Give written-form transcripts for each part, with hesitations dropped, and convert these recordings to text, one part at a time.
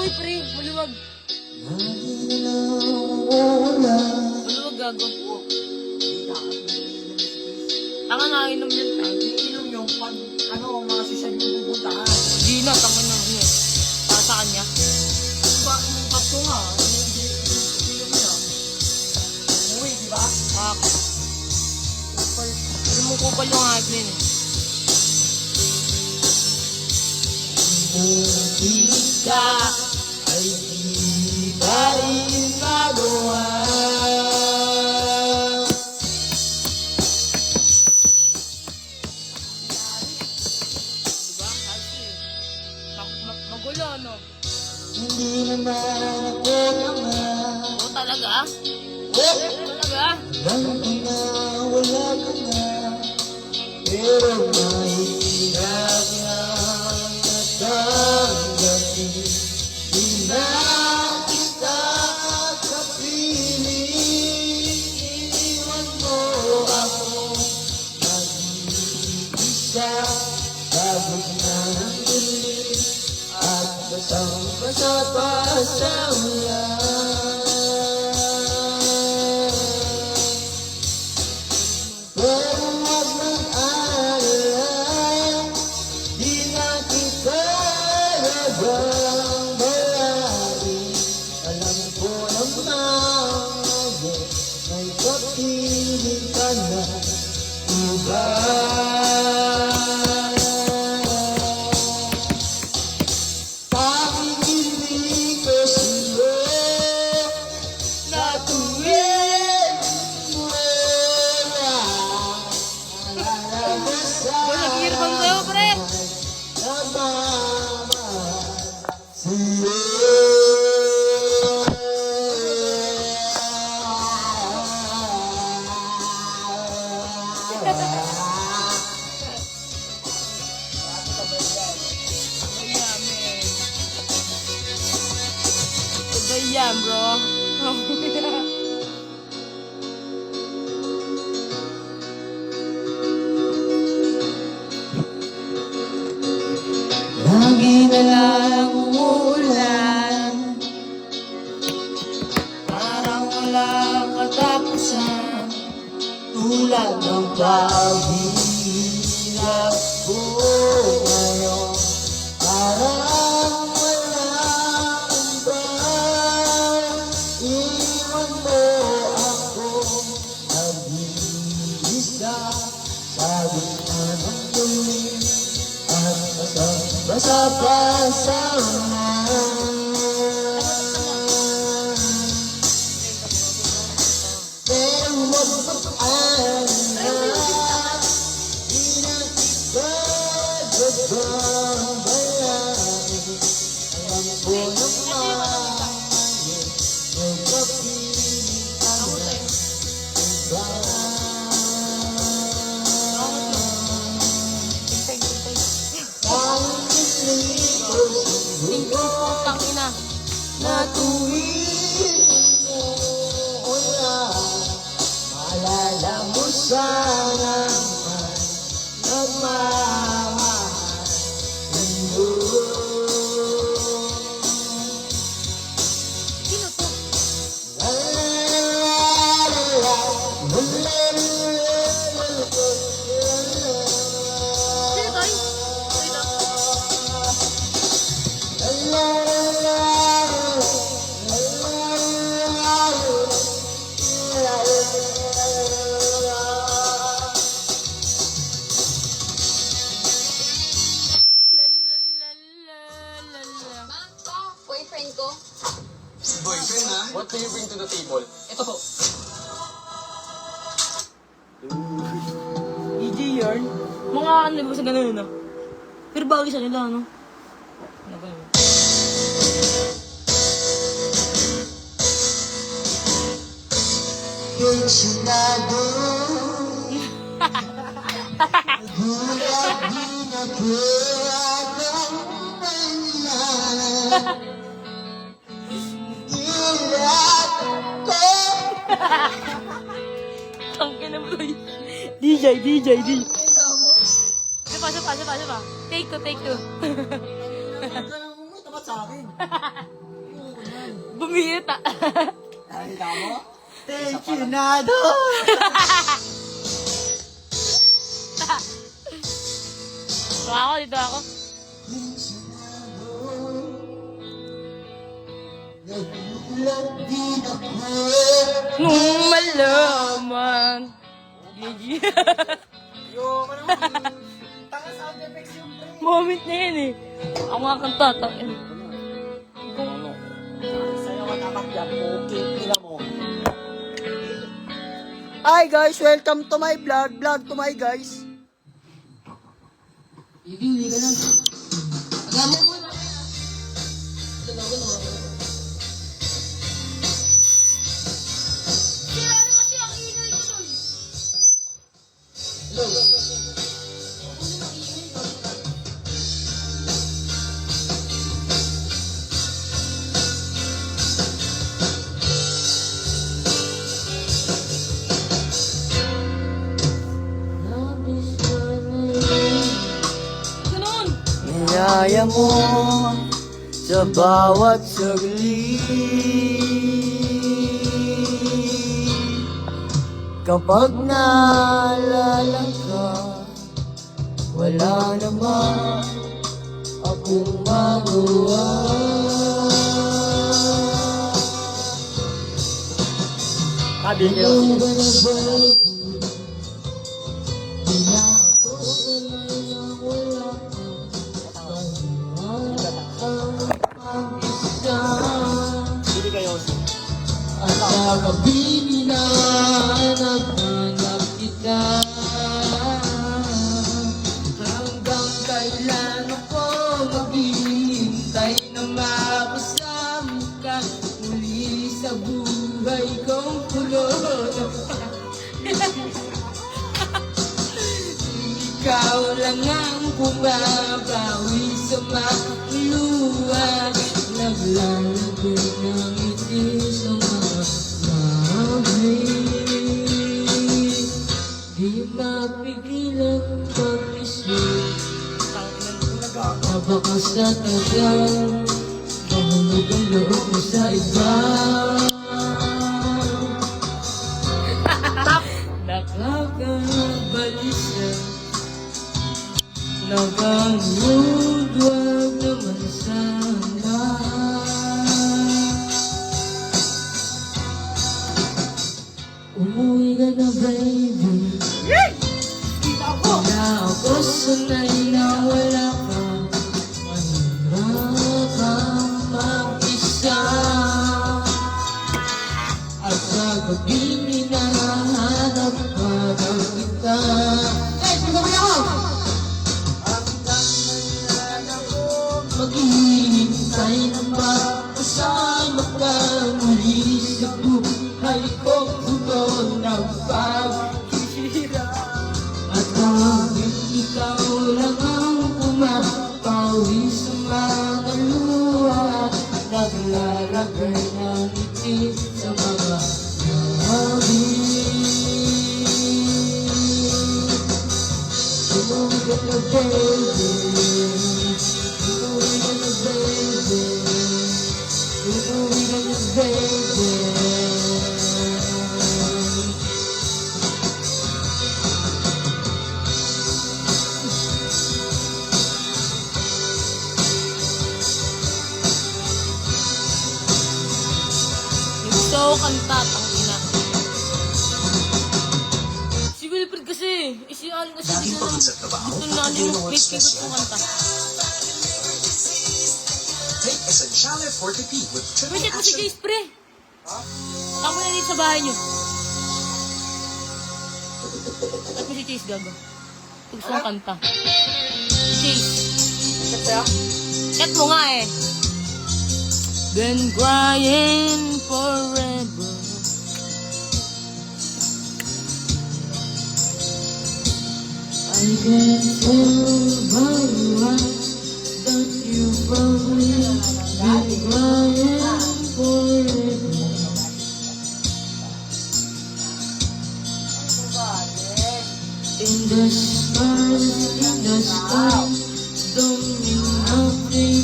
Uy, pre, maluwag. Maluwag, gago. Tanga na, inom yan. Iinom yung pag, mga social yung pupuntahan. Di na, tanga na. Ano? Para sa kanya. Diba, yung tatlo nga, hindi inom niya. Umuwi, diba? Kupal. Alam mo, kupal yung hype na yun eh. Ka ay di pa rin magawa. Diba? Kasi, magulo, no? Hindi naman ako naman. Oo, talaga? Talaga? Alam ko na wala ka na, pero mahirap na natanggapin. Di na kita kapiling, iniwan mo ako mag-iisa. Sabog na ng dilim at basang-basa pa sa ulan. Pero wag mong alala, di na kita nagbabayari. Alam ko naman may kapiling ka na iba. Pakikinig ko sa'yo na tuwing wala. Boy, nag-earphone sa'yo, pre! Sabay yan, bro. Lagi na lang umuulan, parang walang katapusan, tulad ng paghihirap ko ngayon. Parang walang iba, iwan mo ako nag-iisa sa gitna ng dilim at basang-basa pa sa ulan. Pero huwag mag-alala, di na kita nagbabayari. Alam ko naman may kapiling ka na iba. Tingting putang ina. Na tuwing wala, maalala mo sana naman nagmamahal sa'yo. Sino to? La la la la, la la Sino to? Boyfriend ko. Boyfriend ha? What do you bring to the table? Ito po. DJ yarn. Mga ano ba sa ganun, no? Pero bagay sa nila, no? Ano ba yun? Pensionado, gulat din ako ang Manila. Gulat ko. Ang kina mo. DJ. Sipa. Take two. Tapat sa sa akin. Bumita. Ay, mo? Thank you, Nado! Dito ako. Nung malaman. GG. Ayoko naman. Tanga sound effects yung pre. Moment na yan eh. Ako nga kanta. Kung ano. Sa'yo ka naman dyan. Okay, pila mo. Hi guys, welcome to my vlog. Vlog to my guys. Hindi ka lang. Agamo mo na. Niyaya mo sa bawat saglit. Kapag naalala ka, wala naman akong magawa. Sabi niyo. Hindi kayo. At sa gabi na naghanap kita, hanggang kailan ako maghihintay na makasama ka muli sa buhay kong kulot. Ikaw lang ang bumabawi sa mga luha, naglalagay ng ngiti sa mga labi. Di mapigilan pag-isip, baka sa tagal mahulog ang loob mo sa iba. Nakakabalisa, nagangod, wag naman sana. Umuwi ka na, baby. Na ako sanay na wala ka. Mahirap kang mag-isa. At sa gabi hinahanap ka na kita. Maghihintay na makasama ka muli sa buhay kong puno ng paghihirap. At hanggang ikaw lang ang pumapawi sa mga luha, naglalagay ng ngiti sa mga labi. Umuwi ka na, baby. Umuwi ka na, baby. Umuwi ka na, baby. Gusto ko kanta, tangina. Si Wilfred kasi, si Alan kasi hindi ko lang gusto na yung favorite kong kanta. Take Essentiale Forte Tea with triple Pwede ko si action. Jace, pre. Ako na dito sa bahay niyo. At ko si Jace, gago. Gusto kong kanta. Si Jace. Kat mo nga eh. Been crying forever. I can tell by your eyes that you probably been crying forever. In the stars, don't mean nothing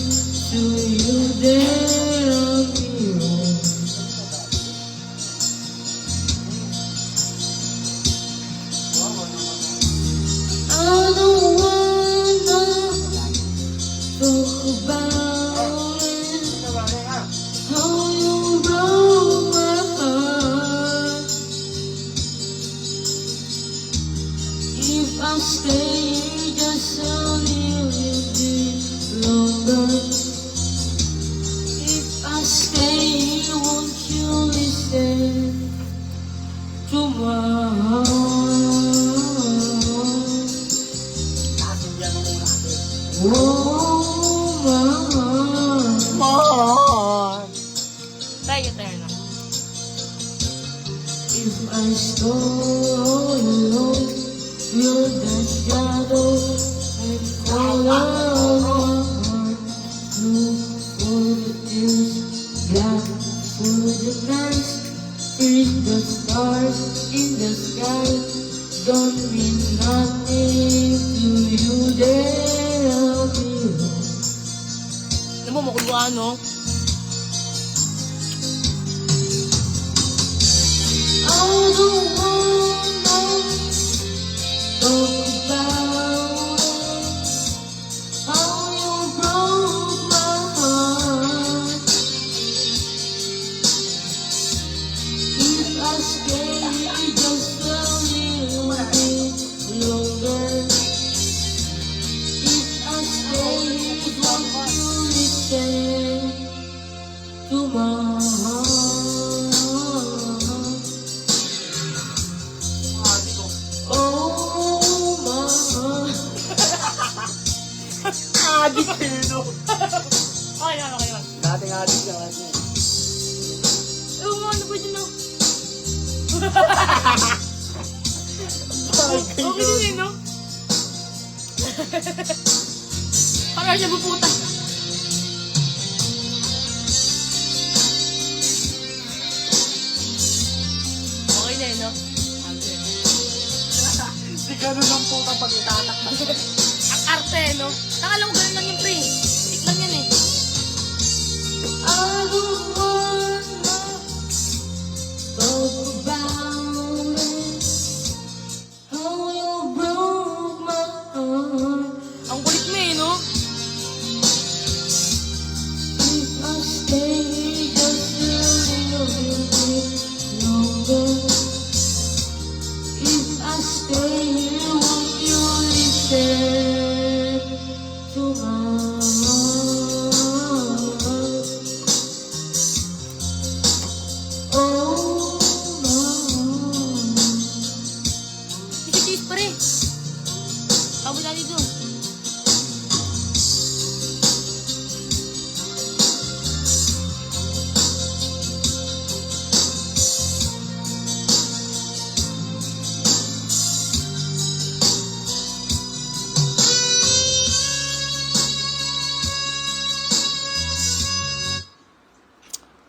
to you that I'll be home. I don't wanna talk about it, how you broke my heart. If I stay just a little bit longer, if I stay, won't you listen to my heart? Oh, my heart. Mahal. Try guitar na. If I stole alone, will the shadow and fall of my heart? Blue for the tears, black for the nights, read the stars in the sky. Don't mean nothing to you there I'll be home. Alam mo, makuluan, no? I don't wanna talk about it, how you broke my heart. If I stay just a little bit longer, if I stay, won't you listen to my heart? Oh, my heart. Adik sino? Okay lang, okay lang. Dating adik ka kasi. Ewan mo, ano ba dyan, no? Okay din eh, no? Para siya puputa. Okay na eh, no? Di ganun ang puta pag itatakta. Ang arte, no? Nakala mo ganun lang yung pre. Tik lang yan eh. I don't wanna talk about it, how you broke my heart. Ang kulit mo eh, no? If I stay just a little bit longer, if I stay here, won't you listen to my heart? Oh, my heart. Kiss pa rin. Tawag na dito.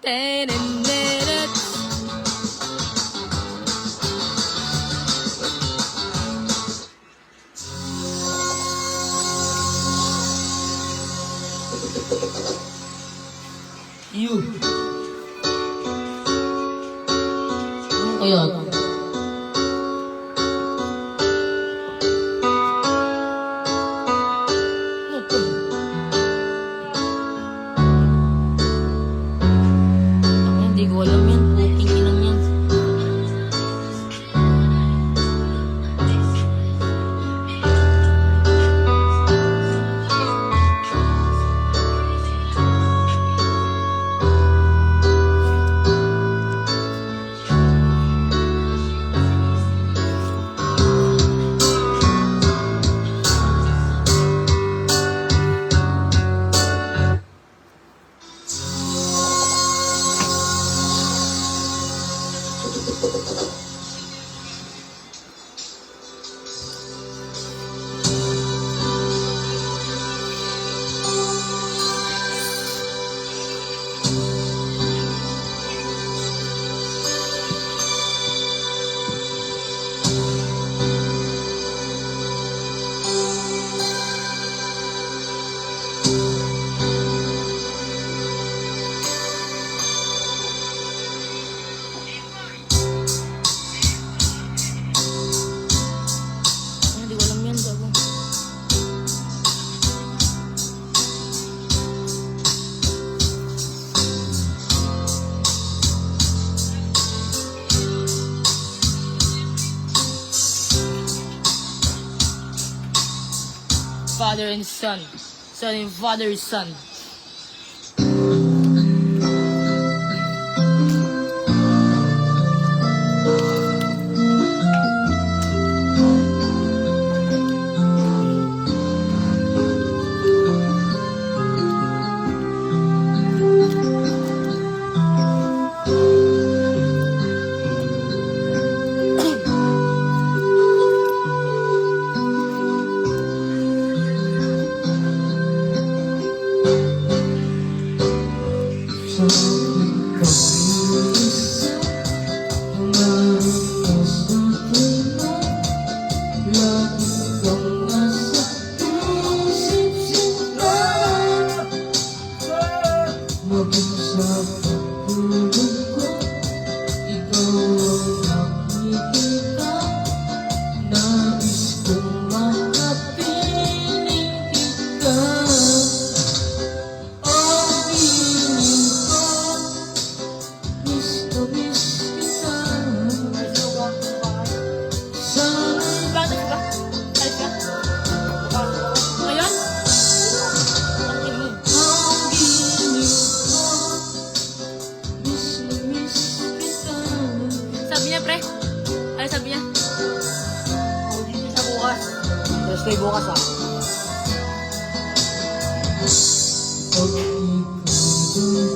Teneneret. father and son. Son and father and son. Sabi niya, pre. Ano sabi niya? Dito siya bukas. Thursday bukas ah. Oh,